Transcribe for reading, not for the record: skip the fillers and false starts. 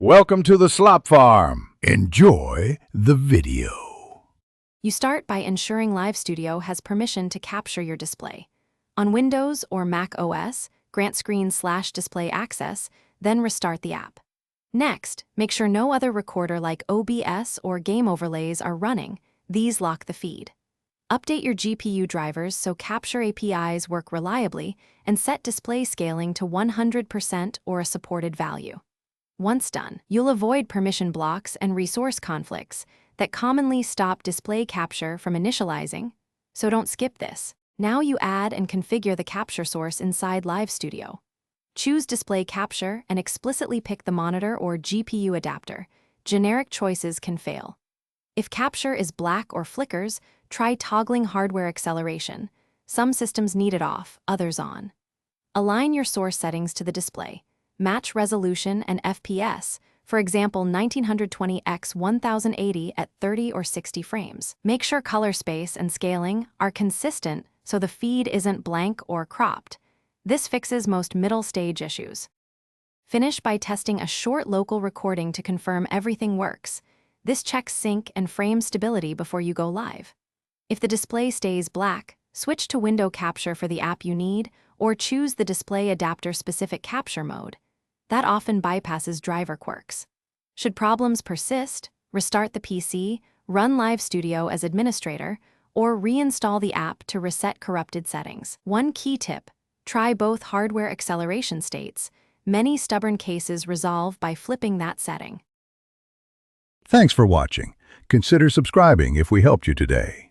Welcome to the Slop Farm. Enjoy the video. You start by ensuring Live Studio has permission to capture your display. On Windows or Mac OS, grant screen/display access, then restart the app. Next, make sure no other recorder like OBS or game overlays are running. These lock the feed. Update your GPU drivers so capture APIs work reliably, and set display scaling to 100% or a supported value. Once done, you'll avoid permission blocks and resource conflicts that commonly stop display capture from initializing, so don't skip this. Now you add and configure the capture source inside Live Studio. Choose Display Capture and explicitly pick the monitor or GPU adapter. Generic choices can fail. If capture is black or flickers, try toggling hardware acceleration. Some systems need it off, others on. Align your source settings to the display. Match resolution and FPS, for example 1920x 1080 at 30 or 60 frames. Make sure color space and scaling are consistent so the feed isn't blank or cropped. This fixes most middle-stage issues. Finish by testing a short local recording to confirm everything works. This checks sync and frame stability before you go live. If the display stays black, switch to window capture for the app you need, or choose the display adapter-specific capture mode. That often bypasses driver quirks. Should problems persist, restart the PC, run Live Studio as administrator, or reinstall the app to reset corrupted settings. One key tip: try both hardware acceleration states. Many stubborn cases resolve by flipping that setting. Thanks for watching. Consider subscribing if we helped you today.